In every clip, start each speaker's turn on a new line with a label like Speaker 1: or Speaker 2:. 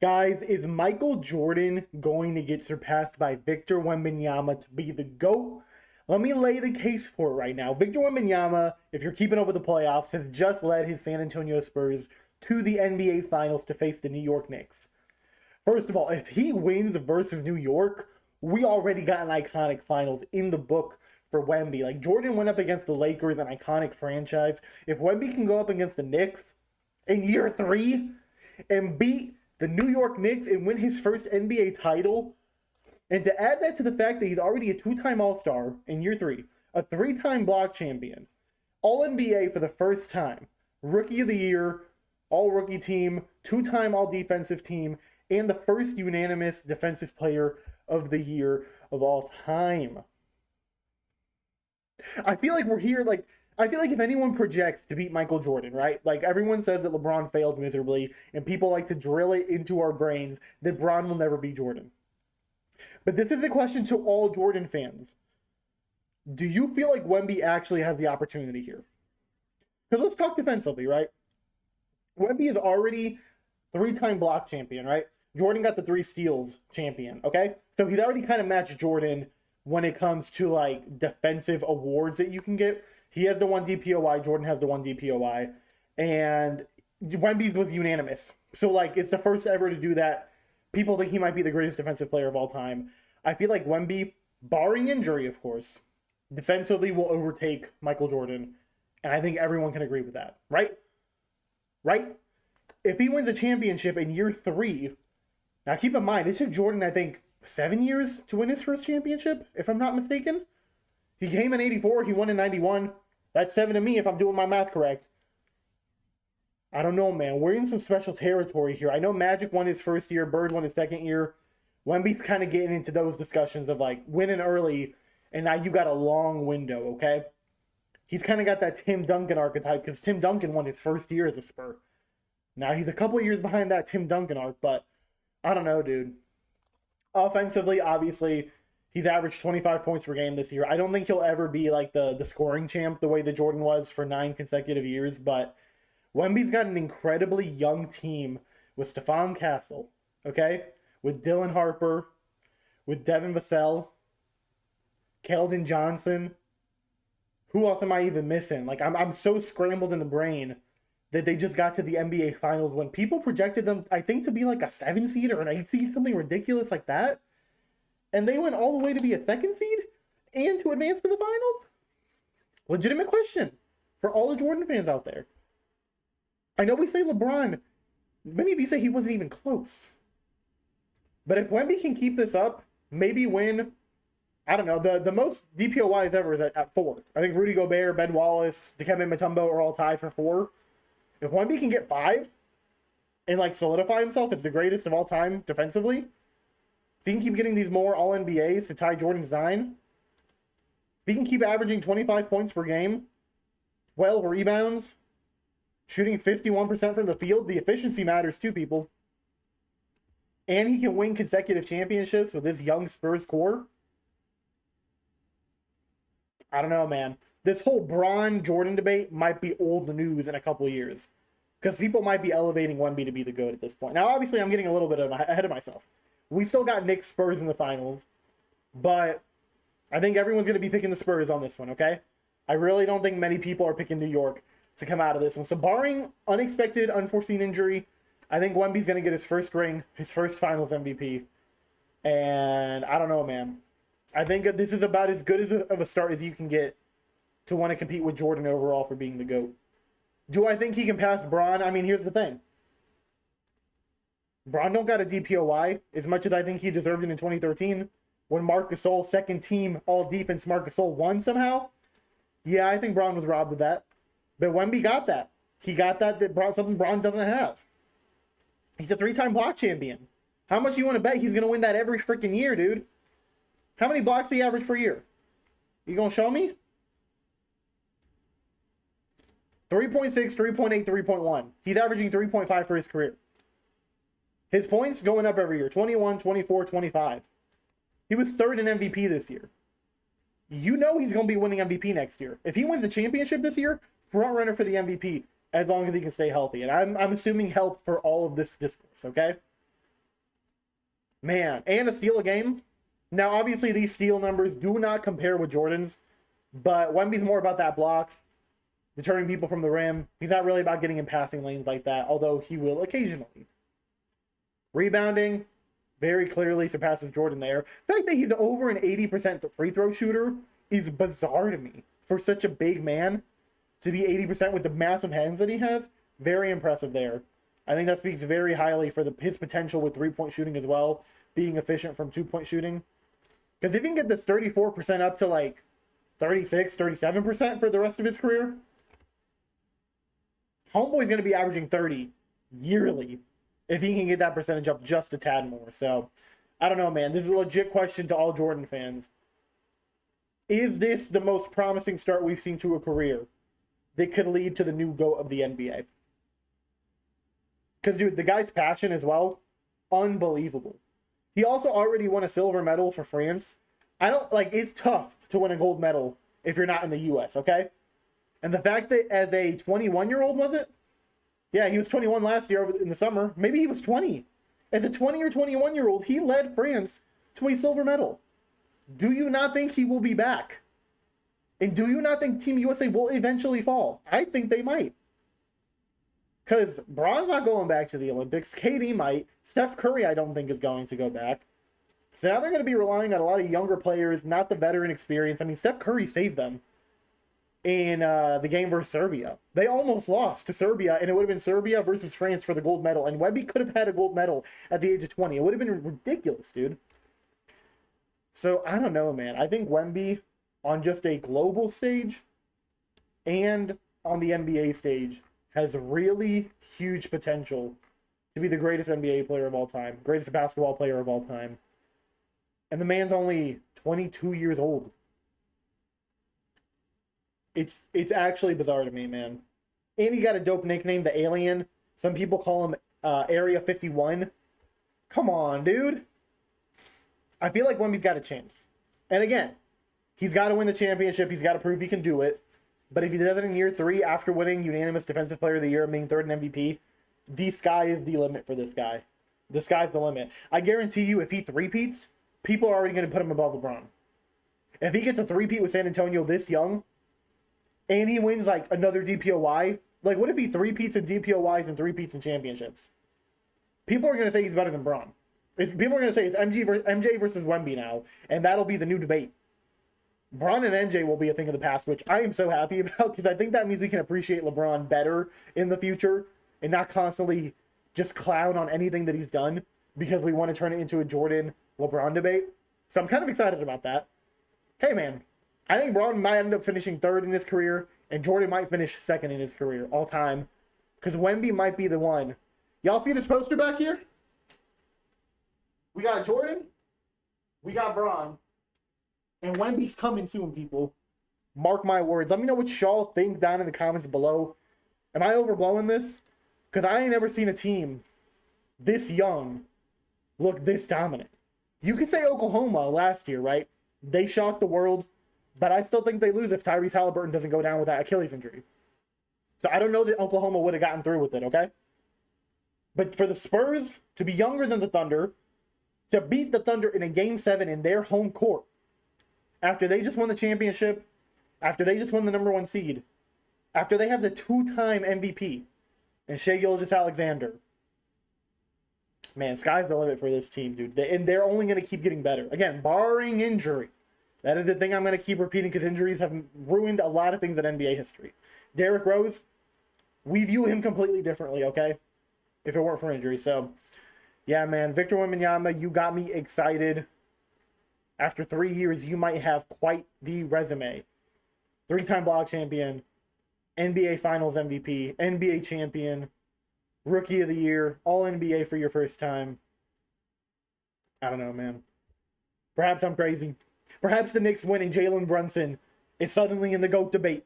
Speaker 1: Guys, is Michael Jordan going to get surpassed by Victor Wembanyama to be the GOAT? Let me lay the case for it right now. Victor Wembanyama, if you're keeping up with the playoffs, has just led his San Antonio Spurs to the NBA Finals to face the New York Knicks. First of all, if he wins versus New York, we already got an iconic finals in the book for Wemby. Like, Jordan went up against the Lakers, an iconic franchise. If Wemby can go up against the Knicks in year 3 and beat the New York Knicks and win his first NBA title, and to add that to the fact that he's already a 2-time All-Star in year 3, a 3-time block champion, All-NBA for the first time, Rookie of the Year, All-Rookie Team, 2-time All-Defensive Team, and the first unanimous Defensive Player of the Year of all time. I feel like we're here, I feel like if anyone projects to beat Michael Jordan, right? Like, everyone says that LeBron failed miserably, and people like to drill it into our brains that Bron will never be Jordan. But this is a question to all Jordan fans. Do you feel like Wemby actually has the opportunity here? Because let's talk defensively, right? Wemby is already 3-time block champion, right? Jordan got the 3 steals champion, okay? So he's already kind of matched Jordan when it comes to, like, defensive awards that you can get. He has the 1 DPOI, Jordan has the 1 DPOI, and Wemby's was unanimous. So, like, it's the first ever to do that. People think he might be the greatest defensive player of all time. I feel like Wemby, barring injury, of course, defensively will overtake Michael Jordan, and I think everyone can agree with that, right? Right? If he wins a championship in year 3, now keep in mind, it took Jordan, I think, 7 years to win his first championship, if I'm not mistaken. He came in 84, he won in 91. That's 7 to me if I'm doing my math correct. I don't know, man. We're in some special territory here. I know Magic won his first year, Bird won his second year. Wemby's kind of getting into those discussions of, like, winning early, and now you got a long window, okay? He's kind of got that Tim Duncan archetype, because Tim Duncan won his first year as a Spur. Now, he's a couple of years behind that Tim Duncan arc, but I don't know, dude. Offensively, obviously, he's averaged 25 points per game this year. I don't think he'll ever be, like, the scoring champ the way that Jordan was for 9 consecutive years, but Wemby's got an incredibly young team with Stephon Castle, okay? With Dylan Harper, with Devin Vassell, Keldon Johnson. Who else am I even missing? Like, I'm so scrambled in the brain that they just got to the NBA Finals when people projected them, I think, to be like a 7 seed or an 8 seed, something ridiculous like that. And they went all the way to be a 2nd seed and to advance to the finals? Legitimate question for all the Jordan fans out there. I know we say LeBron. Many of you say he wasn't even close. But if Wemby can keep this up, maybe win, I don't know, the most DPOYs ever is at 4. I think Rudy Gobert, Ben Wallace, Dikembe Mutombo are all tied for 4. If Wemby can get 5 and, like, solidify himself as the greatest of all time defensively, if he can keep getting these more All-NBAs to tie Jordan's 9, if he can keep averaging 25 points per game, 12 rebounds, shooting 51% from the field, the efficiency matters too, people. And he can win consecutive championships with this young Spurs core. I don't know, man. This whole Bron-Jordan debate might be old news in a couple of years. Because people might be elevating Wemby to be the GOAT at this point. Now, obviously, I'm getting a little bit ahead of myself. We still got Knicks Spurs in the finals. But I think everyone's going to be picking the Spurs on this one, okay? I really don't think many people are picking New York to come out of this one. So barring unexpected, unforeseen injury, I think Wemby's going to get his first ring, his first finals MVP. And I don't know, man. I think this is about as good of a start as you can get to want to compete with Jordan overall for being the GOAT. Do I think he can pass Bron? I mean, here's the thing. Bron don't got a DPOY as much as I think he deserved it in 2013 when Marc Gasol, second team all-defense Marc Gasol, won somehow. Yeah, I think Bron was robbed of that. But Wemby got that. He got that something Bron doesn't have. He's a 3-time block champion. How much do you want to bet he's going to win that every freaking year, dude? How many blocks do you average per year? You going to show me? 3.6, 3.8, 3.1. He's averaging 3.5 for his career. His points going up every year. 21, 24, 25. He was 3rd in MVP this year. You know he's going to be winning MVP next year. If he wins the championship this year, front runner for the MVP, as long as he can stay healthy. And I'm assuming health for all of this discourse, okay? Man, and a steal a game. Now, obviously, these steal numbers do not compare with Jordan's, but Wemby's more about that blocks, deterring people from the rim. He's not really about getting in passing lanes like that, although he will occasionally. Rebounding, very clearly surpasses Jordan there. The fact that he's over an 80% free throw shooter is bizarre to me. For such a big man to be 80% with the massive hands that he has, very impressive there. I think that speaks very highly for his potential with three-point shooting as well, being efficient from two-point shooting. Because if he can get this 34% up to like 36, 37% for the rest of his career, Homeboy's going to be averaging 30 yearly if he can get that percentage up just a tad more. So, I don't know, man. This is a legit question to all Jordan fans. Is this the most promising start we've seen to a career that could lead to the new GOAT of the NBA? Because, dude, the guy's passion as well, unbelievable. He also already won a silver medal for France. It's tough to win a gold medal if you're not in the U.S., okay? And the fact that as a 21-year-old, was it? Yeah, he was 21 last year in the summer. Maybe he was 20. As a 20 or 21-year-old, he led France to a silver medal. Do you not think he will be back? And do you not think Team USA will eventually fall? I think they might. Because Bron's not going back to the Olympics. KD might. Steph Curry, I don't think, is going to go back. So now they're going to be relying on a lot of younger players, not the veteran experience. I mean, Steph Curry saved them in the game versus Serbia. They almost lost to Serbia, and it would have been Serbia versus France for the gold medal. And Wemby could have had a gold medal at the age of 20. It would have been ridiculous, dude. So, I don't know, man. I think Wemby, on just a global stage and on the NBA stage, has really huge potential to be the greatest NBA player of all time, greatest basketball player of all time. And the man's only 22 years old. It's actually bizarre to me, man. And he got a dope nickname, the Alien. Some people call him Area 51. Come on, dude. I feel like Wemby's got a chance. And again, he's got to win the championship. He's got to prove he can do it. But if he does it in year 3 after winning unanimous Defensive Player of the Year and being third in MVP, the sky is the limit for this guy. The sky's the limit. I guarantee you, if he three-peats, people are already going to put him above LeBron. If he gets a three-peat with San Antonio this young, and he wins like another DPOY, like what if he three-peats in DPOYs and three-peats in championships? People are going to say he's better than Bron. People are going to say it's MJ versus Wemby now, and that'll be the new debate. Bron and MJ will be a thing of the past, which I am so happy about, because I think that means we can appreciate LeBron better in the future and not constantly just clown on anything that he's done because we want to turn it into a Jordan-LeBron debate. So I'm kind of excited about that. Hey, man, I think Bron might end up finishing third in his career, and Jordan might finish second in his career all time, because Wemby might be the one. Y'all see this poster back here? We got Jordan, we got Bron, and Wemby's coming soon, people. Mark my words. Let me know what y'all think down in the comments below. Am I overblowing this? Because I ain't never seen a team this young look this dominant. You could say Oklahoma last year, right? They shocked the world, but I still think they lose if Tyrese Halliburton doesn't go down with that Achilles injury. So I don't know that Oklahoma would have gotten through with it, okay? But for the Spurs to be younger than the Thunder, to beat the Thunder in a Game 7 in their home court, after they just won the championship, after they just won the number 1 seed, after they have the 2-time MVP, and Shai Gilgeous-Alexander, man, sky's the limit for this team, dude. And they're only going to keep getting better. Again, barring injury. That is the thing I'm going to keep repeating, because injuries have ruined a lot of things in NBA history. Derrick Rose, we view him completely differently, okay? If it weren't for injury. So, yeah, man, Victor Wembanyama, you got me excited. After 3 years, you might have quite the resume. 3-time block champion, NBA Finals MVP, NBA champion, Rookie of the Year, All-NBA for your first time. I don't know, man. Perhaps I'm crazy. Perhaps the Knicks winning Jalen Brunson is suddenly in the GOAT debate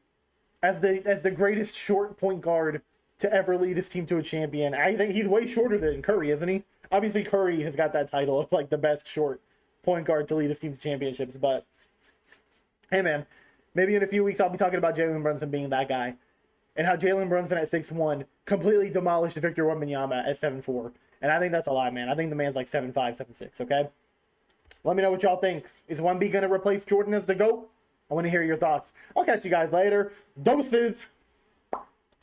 Speaker 1: as the greatest short point guard to ever lead his team to a champion. I think he's way shorter than Curry, isn't he? Obviously, Curry has got that title of like the best short point guard to lead his team to championships. But hey, man, maybe in a few weeks I'll be talking about Jalen Brunson being that guy, and how Jalen Brunson at 6'1" completely demolished Victor Wembanyama at 7'4", And I think that's a lie, man. I think the man's like 7'5", 7'6", okay? Let me know what y'all think. Is Wemby going to replace Jordan as the GOAT? I want to hear your thoughts. I'll catch you guys later. Doses!